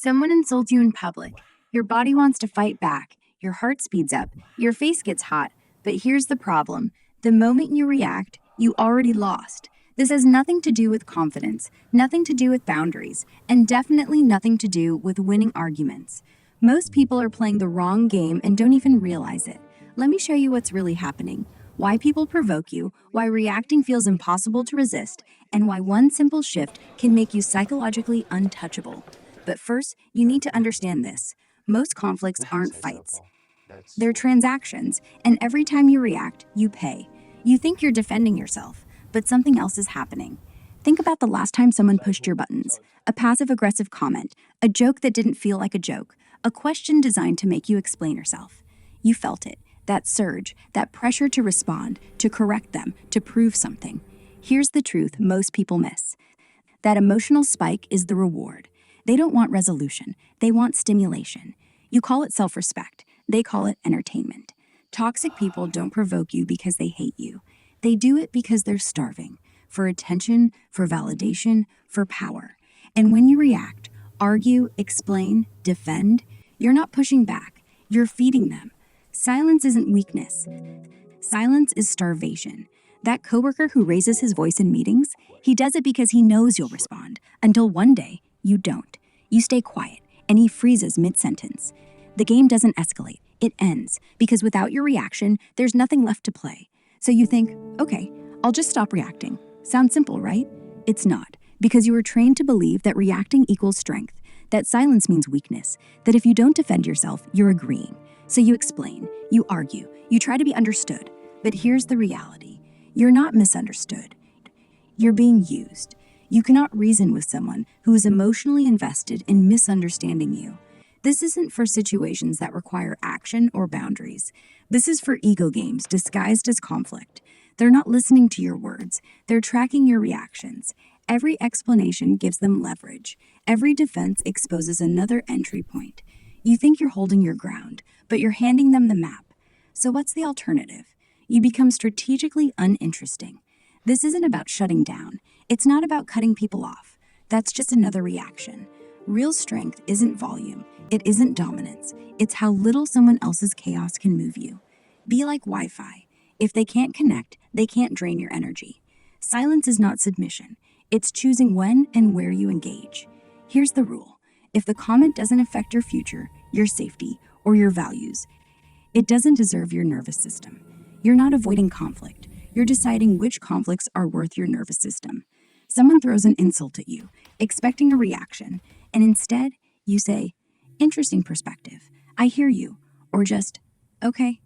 Someone insults you in public. Your body wants to fight back. Your heart speeds up. Your face gets hot. But here's the problem. The moment you react, you already lost. This has nothing to do with confidence, nothing to do with boundaries, and definitely nothing to do with winning arguments. Most people are playing the wrong game and don't even realize it. Let me show you what's really happening. Why people provoke you, why reacting feels impossible to resist, and why one simple shift can make you psychologically untouchable. But first, you need to understand this. Most conflicts aren't fights. They're transactions, and every time you react, you pay. You think you're defending yourself, but something else is happening. Think about the last time someone pushed your buttons. A passive-aggressive comment, a joke that didn't feel like a joke, a question designed to make you explain yourself. You felt it, that surge, that pressure to respond, to correct them, to prove something. Here's the truth most people miss. That emotional spike is the reward. They don't want resolution, they want stimulation. You call it self-respect, they call it entertainment. Toxic people don't provoke you because they hate you. They do it because they're starving for attention, for validation, for power. And when you react, argue, explain, defend, you're not pushing back, you're feeding them. Silence isn't weakness. Silence is starvation. That coworker who raises his voice in meetings, he does it because he knows you'll respond, until one day you don't. You stay quiet, and he freezes mid-sentence. The game doesn't escalate, it ends, because without your reaction, there's nothing left to play. So you think, okay, I'll just stop reacting. Sounds simple, right? It's not, because you were trained to believe that reacting equals strength, that silence means weakness, that if you don't defend yourself, you're agreeing. So you explain, you argue, you try to be understood. But here's the reality. You're not misunderstood. You're being used. You cannot reason with someone who is emotionally invested in misunderstanding you. This isn't for situations that require action or boundaries. This is for ego games disguised as conflict. They're not listening to your words. They're tracking your reactions. Every explanation gives them leverage. Every defense exposes another entry point. You think you're holding your ground, but you're handing them the map. So what's the alternative? You become strategically uninteresting. This isn't about shutting down. It's not about cutting people off. That's just another reaction. Real strength isn't volume. It isn't dominance. It's how little someone else's chaos can move you. Be like Wi-Fi. If they can't connect, they can't drain your energy. Silence is not submission. It's choosing when and where you engage. Here's the rule. If the comment doesn't affect your future, your safety, or your values, it doesn't deserve your nervous system. You're not avoiding conflict. You're deciding which conflicts are worth your nervous system. Someone throws an insult at you, expecting a reaction, and instead, you say, interesting perspective, I hear you, or just, okay,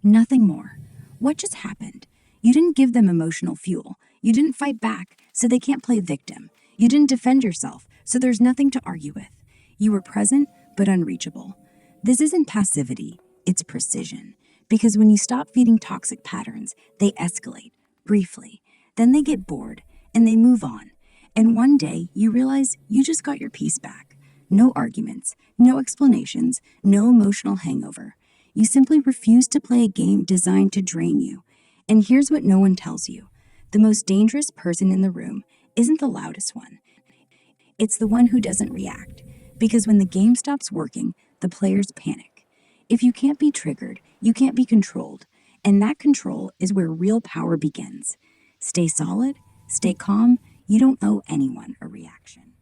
nothing more. What just happened? You didn't give them emotional fuel. You didn't fight back, so they can't play victim. You didn't defend yourself, so there's nothing to argue with. You were present, but unreachable. This isn't passivity, it's precision. Because when you stop feeding toxic patterns, they escalate, briefly. Then they get bored, and they move on. And one day, you realize you just got your peace back. No arguments, no explanations, no emotional hangover. You simply refuse to play a game designed to drain you. And here's what no one tells you. The most dangerous person in the room isn't the loudest one. It's the one who doesn't react. Because when the game stops working, the players panic. If you can't be triggered, you can't be controlled. And that control is where real power begins. Stay solid, stay calm. You don't owe anyone a reaction.